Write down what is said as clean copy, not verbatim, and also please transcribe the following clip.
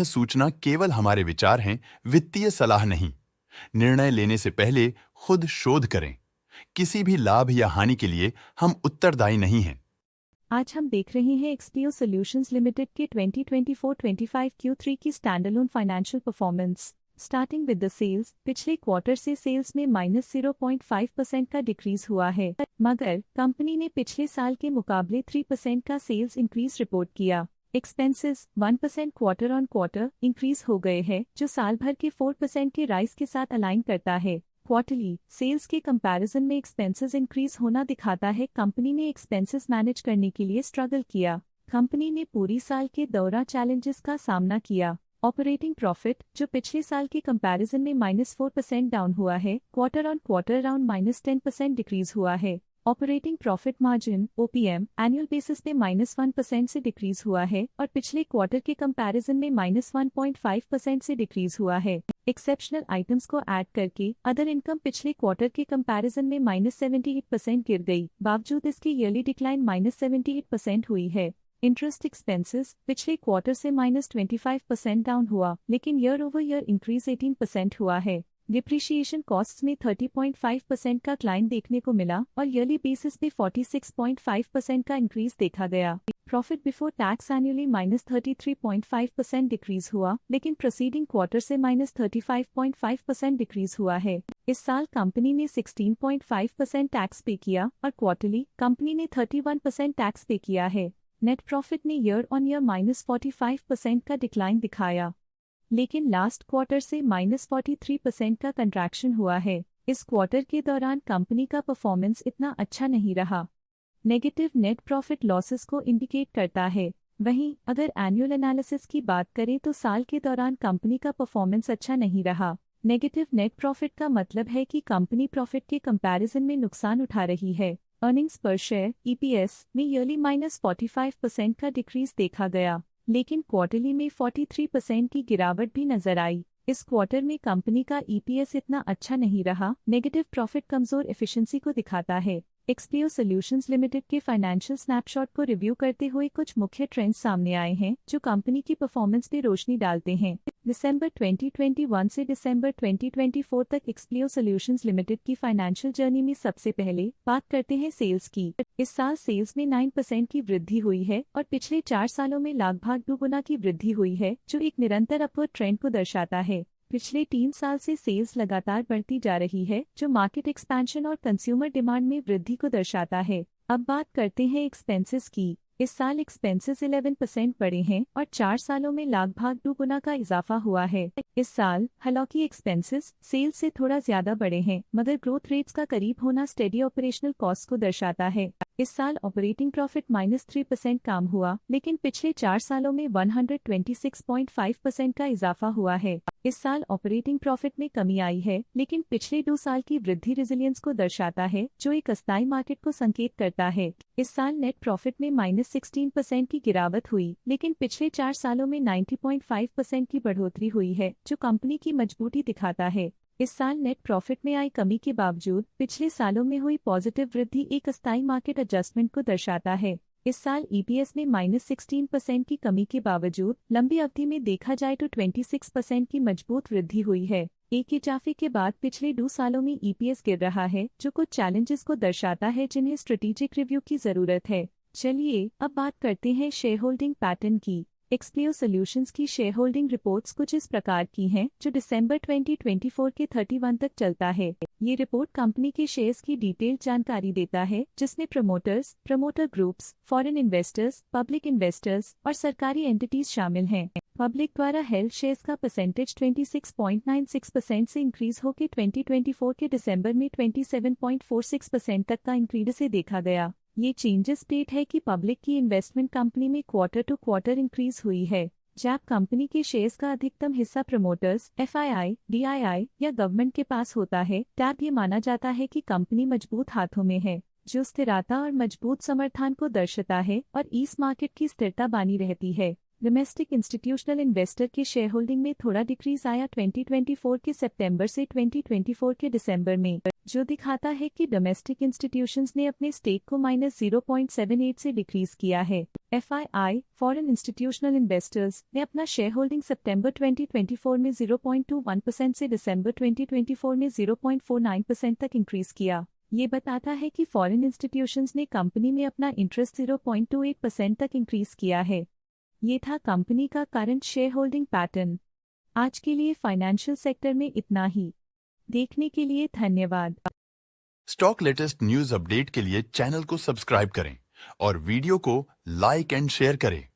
सूचना केवल हमारे विचार हैं, वित्तीय सलाह नहीं। निर्णय लेने से पहले खुद शोध करें। किसी भी लाभ या हानि के लिए हम उत्तरदायी नहीं हैं। आज हम देख रहे हैं एक्सपीओ सॉल्यूशंस लिमिटेड के 2024-25 Q3 की standalone financial performance. Starting with the sales, पिछले क्वार्टर से सेल्स में -0.5% का डिक्रीज हुआ है, मगर कंपनी ने पिछले साल के मुकाबले 3% का सेल्स इंक्रीज रिपोर्ट किया। Expenses 1% quarter on quarter increase हो गए हैं, जो साल भर के 4% के राइज के साथ अलाइन करता है। क्वार्टरली सेल्स के कंपैरिजन में एक्सपेंसेस इंक्रीज होना दिखाता है कंपनी ने एक्सपेंसेस मैनेज करने के लिए स्ट्रगल किया। कंपनी ने पूरी साल के दौरान चैलेंजेस का सामना किया। ऑपरेटिंग प्रॉफिट, जो पिछले साल के कंपैरिजन में -4% डाउन हुआ है, quarter on quarter around -10% decrease हुआ है। Operating profit margin OPM annual basis पे -1% से डिक्रीज हुआ है और पिछले क्वार्टर के कंपैरिजन में -1.5% से डिक्रीज हुआ है। एक्सेप्शनल आइटम्स को ऐड करके अदर इनकम पिछले क्वार्टर के कंपैरिजन में -78% गिर गई, बावजूद इसकी ईयरली डिक्लाइन -78% हुई है। इंटरेस्ट एक्सपेंसेस पिछले क्वार्टर से -25% डाउन हुआ, लेकिन ईयर ओवर ईयर इंक्रीज 18% हुआ है। डिप्रिशिएशन कॉस्ट्स में 30.5% का क्लाइन देखने को मिला और ईयरली बेसिस पे 46.5% का इंक्रीज देखा गया। Profit before tax annually -33.5% decrease हुआ, लेकिन प्रोसीडिंग क्वार्टर से -35.5% डिक्रीज हुआ है। इस साल कंपनी ने 16.5% टैक्स पे किया और क्वार्टरली कंपनी ने 31% टैक्स पे किया है। नेट प्रॉफिट ने ईयर ऑन ईयर -45% का डिक्लाइन दिखाया, लेकिन लास्ट क्वार्टर से -43% का कंट्रैक्शन हुआ है। इस क्वार्टर के दौरान कंपनी का परफॉर्मेंस इतना अच्छा नहीं रहा। नेगेटिव नेट प्रॉफिट लॉसेस को इंडिकेट करता है। वहीं अगर एनुअल एनालिसिस की बात करें तो साल के दौरान कंपनी का परफॉर्मेंस अच्छा नहीं रहा। नेगेटिव नेट प्रॉफिट का मतलब है कि कंपनी प्रॉफिट के कंपैरिजन में नुकसान उठा रही है। अर्निंग्स पर शेयर EPS में ईयरली -45% का डिक्रीज देखा गया, लेकिन क्वार्टरली में 43% की गिरावट भी नजर आई। इस क्वार्टर में कंपनी का EPS इतना अच्छा नहीं रहा। नेगेटिव प्रॉफिट कमजोर एफिशिएंसी को दिखाता है। एक्सपीओ सॉल्यूशंस लिमिटेड के फाइनेंशियल स्नैपशॉट को रिव्यू करते हुए कुछ मुख्य ट्रेंड्स सामने आए हैं जो कंपनी की परफॉर्मेंस पे रोशनी डालते हैं। दिसंबर 2021 से दिसंबर 2024 तक एक्सपीओ सॉल्यूशंस लिमिटेड की फाइनेंशियल जर्नी में सबसे पहले बात करते हैं सेल्स की। इस साल सेल्स में 9% की वृद्धि हुई है और पिछले 4 सालों में लगभग 2 गुना की वृद्धि हुई है, जो एक निरंतर अपवर्ड ट्रेंड को दर्शाता है। पिछले 3 साल से सेल्स लगातार बढ़ती जा रही है, जो मार्केट एक्सपेंशन और कंज्यूमर डिमांड में वृद्धि को दर्शाता है। अब बात करते हैं एक्सपेंसेस की। इस साल एक्सपेंसेस 11% बढ़े हैं और 4 सालों में लगभग 2 गुना का इजाफा हुआ है। इस साल हालांकि एक्सपेंसेस सेल्स से थोड़ा ज्यादा बढ़े हैं, मगर ग्रोथ रेट्स का करीब होना स्टेडी ऑपरेशनल कॉस्ट को दर्शाता है। इस साल ऑपरेटिंग प्रॉफिट -3% कम हुआ, लेकिन पिछले 4 सालों में 126.5% का इजाफा हुआ है। इस साल ऑपरेटिंग प्रॉफिट में कमी आई है, लेकिन पिछले 2 साल की वृद्धि रेजिलियंस को दर्शाता है, जो एक अस्थायी मार्केट को संकेत करता है। इस साल नेट प्रॉफिट में -16% की गिरावट हुई, लेकिन पिछले 4 सालों में 90.5% की बढ़ोतरी हुई है, जो कंपनी की मजबूती दिखाता है। इस साल नेट प्रॉफिट में आई कमी के बावजूद पिछले सालों में हुई पॉजिटिव वृद्धि एक अस्थायी मार्केट एडजस्टमेंट को दर्शाता है। इस साल EPS में -16% की कमी के बावजूद लंबी अवधि में देखा जाए तो 26% की मजबूत वृद्धि हुई है। एक इजाफे के बाद पिछले 2 सालों में EPS गिर रहा है, जो कुछ चैलेंजेस को दर्शाता है जिन्हें स्ट्रेटेजिक रिव्यू की जरूरत है। चलिए अब बात करते हैं शेयर होल्डिंग पैटर्न की। एक्सपीओ सॉल्यूशंस की शेयर होल्डिंग रिपोर्ट्स कुछ इस प्रकार की हैं, जो दिसंबर 2024 के 31 तक चलता है। ये रिपोर्ट कंपनी के शेयर्स की डिटेल्ड जानकारी देता है, जिसमें promoters, promoter groups, foreign investors, public investors और सरकारी एंटिटीज शामिल हैं। पब्लिक द्वारा हेल्ड शेयर्स का परसेंटेज 26.96% से इंक्रीज होकर 2024 के दिसंबर में 27.46% तक का इंक्रीज से देखा गया। ये चेंजेस स्टेट है कि पब्लिक की इन्वेस्टमेंट कंपनी में क्वार्टर टू क्वार्टर इंक्रीज हुई है। जब कंपनी के शेयर्स का अधिकतम हिस्सा प्रमोटर्स, FII, DII या गवर्नमेंट के पास होता है, तब ये माना जाता है कि कंपनी मजबूत हाथों में है, जो स्थिरता और मजबूत समर्थन को दर्शाता है और इस मार्केट की स्थिरता बनी रहती है। डोमेस्टिक इंस्टीट्यूशनल इन्वेस्टर के शेयर होल्डिंग में थोड़ा डिक्रीज आया 2024 के सितंबर से 2024 के दिसंबर में, जो दिखाता है कि डोमेस्टिक इंस्टीट्यूशंस ने अपने स्टेक को -0.78 से डिक्रीज किया है। FII, फॉरेन इंस्टीट्यूशनल इन्वेस्टर्स ने अपना शेयर होल्डिंग सितंबर 2024 में 0.21% से दिसंबर 2024 में 0.49% तक इंक्रीज किया। ये बताता है कि फॉरेन इंस्टीट्यूशंस ने कंपनी में अपना इंटरेस्ट 0.28% तक इंक्रीज किया है। ये था कंपनी का करंट शेयर होल्डिंग पैटर्न। आज के लिए फाइनेंशियल सेक्टर में इतना ही। देखने के लिए धन्यवाद। स्टॉक लेटेस्ट न्यूज अपडेट के लिए चैनल को सब्सक्राइब करें और वीडियो को लाइक एंड शेयर करें।